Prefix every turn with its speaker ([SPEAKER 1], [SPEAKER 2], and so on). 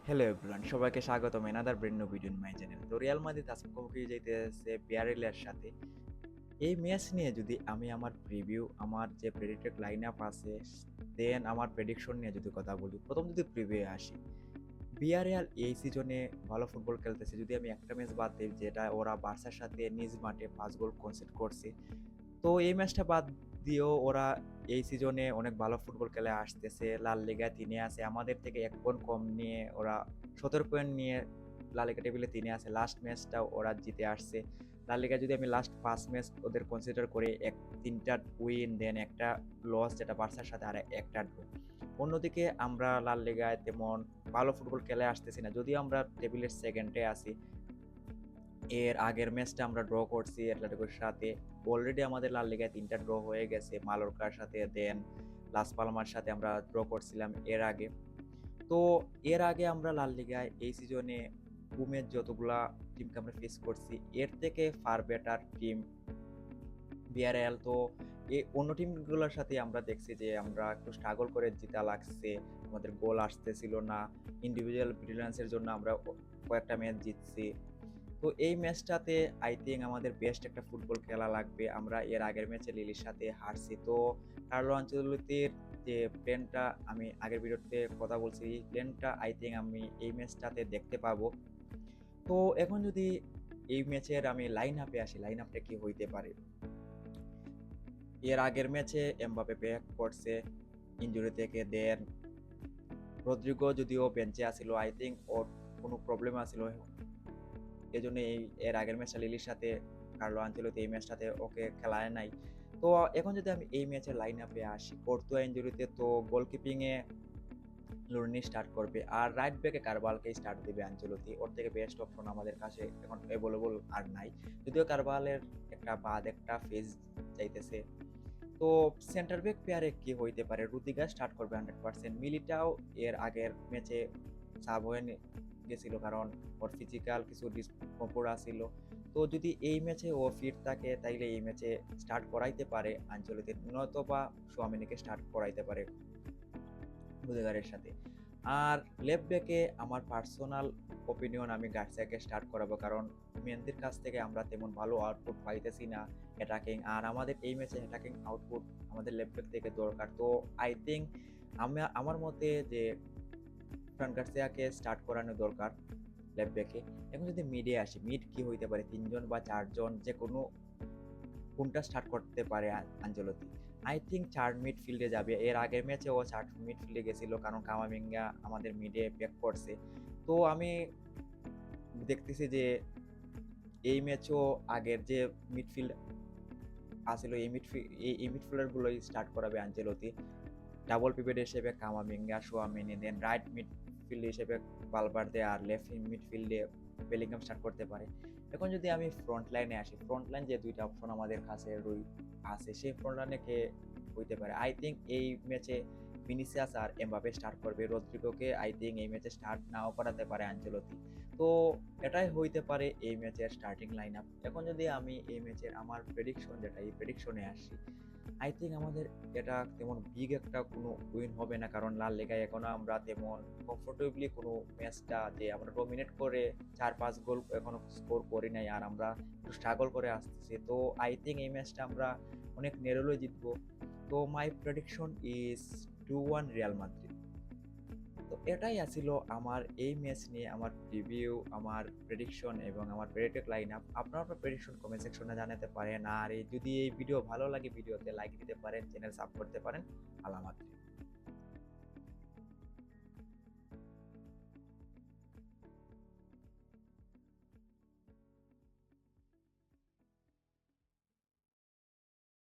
[SPEAKER 1] Hello everyone, সবাইকে স্বাগতম another brand new video in my channel. তো রিয়াল মাদ্রিদ আজকে মুখোমুখি যাইতেছে ভিয়ারিয়ালের সাথে। এই ম্যাচ নিয়ে যদি আমি আমার প্রিভিউ, আমার যে প্রেডিক্টেড লাইন আপ আছে, দেন আমার প্রেডিকশন নিয়ে যদি কথা বলি, প্রথম যদি প্রিভিউ আসি, ভিয়ারিয়াল এই সিজনে ভালো ফুটবল খেলতেছে। যদি আমি একটা ম্যাচ বাদ দিই, যেটা ওরা বার্সার সাথে নিজ মাঠে 5 গোল কনসিড করছে, তো এই ম্যাচটা বাদ দিয়েও ওরা এই সিজনে অনেক ভালো ফুটবল খেলে আসতেছে। লাল লিগায় ৩ এ আছে। আমাদের থেকে ১ পয়েন্ট কম নিয়ে ওরা ১৭ পয়েন্ট নিয়ে লা লিগা টেবিলে ৩ এ আছে। লাস্ট ম্যাচটাও ওরা জিতে আসছে। লা লিগায় যদি আমি লাস্ট ৫ ম্যাচ ওদের কনসিডার করি, ৩টা উইন, দেন একটা লস যেটা বার্সার সাথে, আর একটা ড্র। অন্যদিকে আমরা লা লিগায় তেমন ভালো ফুটবল খেলে আসতেছি না। যদিও আমরা টেবিলের 2nd এ আছি। এর আগের ম্যাচটা আমরা ড্র করছি অ্যাটলেটিকোর সাথে। অলরেডি আমাদের লা লিগায় ৩ টা ড্র হয়ে গেছে। মালোর্কার সাথে, দেন লাস পালমার সাথে আমরা ড্র করছিলাম এর আগে। তো এর আগে আমরা লা লিগায় এই সিজনে বুমের যতগুলা টিমকে আমরা ফেস করছি, এর থেকে ফার বেটার টিম ভিয়ারিয়াল। তো অন্য টিমগুলোর সাথে আমরা দেখছি যে আমরা একটু স্ট্রাগল করে জিতা লাগছে। আমাদের গোল আসতেছিল না। ইন্ডিভিজুয়াল ব্রিলিয়ান্স এর জন্য আমরা কয়েকটা ম্যাচ জিতছি। তো এই ম্যাচটাতে আই থিংক আমাদের বেস্ট একটা ফুটবল খেলা লাগবে। আমরা এর আগের ম্যাচে লিলির সাথে হারছি। তো কার্লো আনচেলত্তির যে প্ল্যানটা আমি আগের ভিডিওতে কথা বলছি, এই প্ল্যানটা আই থিংক আমি এই ম্যাচটাতে দেখতে পাবো। তো এখন যদি এই ম্যাচের আমি লাইন আপে আসি, লাইন আপটা কি হইতে পারে? এর আগের ম্যাচে এমবাপে ব্যাক করছে ইনজুরি থেকে, দেন রদ্রিগো যদিও বেঞ্চে আছিল, আই থিংক ওর কোনো প্রবলেম আছিল। এজন্য এর আগের ম্যাচটা লিলির সাথে কার্লো আনচেলত্তি এই ম্যাচটাতে ওকে খেলায় নাই। তো এখন যদি আমি এই ম্যাচের লাইন আপে আসি, কোর্তুয়া ইনজুরিতে, তো গোলকিপিং এ লুরনি স্টার্ট করবে, আর রাইট ব্যাকে কারবালকে স্টার্ট দিবে আনচেলত্তি। ওর থেকে বেস্ট অপশন আমাদের কাছে এখন অ্যাভেলেবল আর নাই। যদিও কারবালের একটা ফেজ চাইতেছে। তো সেন্টার ব্যাক পেয়ারে কি হইতে পারে? রুদিগার স্টার্ট করবে 100%। মিলিটাও এর আগের ম্যাচে সাব হয়ে গেছিল, কারণ ওর ফিজিক্যাল কিছু ডিসকমফোর্ট আছিল। তো যদি এই ম্যাচে ও ফিট থাকে, তাইলে এই ম্যাচে স্টার্ট করাইতে পারে আনচেলত্তি, নয়তোবা চুয়ামেনিকে স্টার্ট করাইতে পারে রুদিগারের সাথে। আর লেফট ব্যাকে আমার পার্সোনাল ওপিনিয়ন, আমি গার্সিয়াকে স্টার্ট করাবো, কারণ মেন্দির কাছ থেকে আমরা তেমন ভালো আউটপুট পাইতেছি না অ্যাটাকিং, আর আমাদের এই ম্যাচে অ্যাটাকিং আউটপুট আমাদের লেফট ব্যাক থেকে দরকার। তো আই থিঙ্ক আমার মতে যে ফ্রান গার্সিয়াকে স্টার্ট করানো দরকার লেফট ব্যাকে। এখন যদি মিডে আসি, মিড কি হইতে পারে? ৩ জন বা ৪ জন, যে কোনো কোনটা স্টার্ট করতে পারে আনচেলত্তি? আই থিংক ৪ মিডফিল্ডে যাবে। এর আগের ম্যাচে ও ৪ মিডফিল্ডে গেছিল, কারণ কামাভিঙ্গা আমাদের মিডে ব্যাক করছে। তো আমি দেখতেছি যে এই ম্যাচও আগের যে মিডফিল্ড আছিল, এই মিডফিল্ডার গুলোই স্টার্ট করাবে আনচেলত্তি। ডাবল পিভট হিসেবে কামাভিঙ্গা, চুয়ামেনি, দেন রাইট মিডফিল্ড হিসেবে ভালভার্দে, আর লেফট মিডফিল্ডে বেলিংহাম স্টার্ট করতে পারে। এখন যদি আমি ফ্রন্ট লাইনে আসি, ফ্রন্ট লাইন যে ২টা অপশন আমাদের কাছে আছে, সেই ফ্রন্ট লাইনে কে হইতে পারে? আই থিংক এই ম্যাচে ভিনিসিয়াস আর এমবাপে স্টার্ট করবে। রদ্রিগোকে আই থিংক এই ম্যাচে স্টার্ট নাও করাতে পারে আনচেলত্তি। তো এটাই হইতে পারে এই ম্যাচের স্টার্টিং লাইন আপ। এখন যদি আমি এই ম্যাচের আমার প্রেডিকশন, যেটা এই প্রেডিকশনে আসি, আই থিংক আমাদের এটা তেমন বিগ একটা কোনো উইন হবে না, কারণ লাল লিগায় এখনো আমরা তেমন কমফোর্টেবলি কোনো ম্যাচটা যে আমরা ডমিনেট করে ৪-৫ গোল এখনো স্কোর করি নাই, আর আমরা একটু স্ট্রাগল করে আসতেছি। তো আই থিংক এই ম্যাচটা আমরা অনেক নেরোলে জিতবো। তো মাই প্রেডিকশন ইজ 2-1 রিয়াল মাদ্রিদ। তো এটাই আছিল আমার এই ম্যাচ নিয়ে আমার প্রিভিউ, আমার প্রেডিকশন এবং আমার প্রেডিক্টেড লাইন আপ। আপনার প্রেডিকশন কমেন্ট সেকশনে জানাতে পারেন। আর যদি এই ভিডিও ভালো লাগে, ভিডিওতে লাইক দিতে পারেন, চ্যানেল সাব করতে পারেন। আল্লাহ হাফেজ।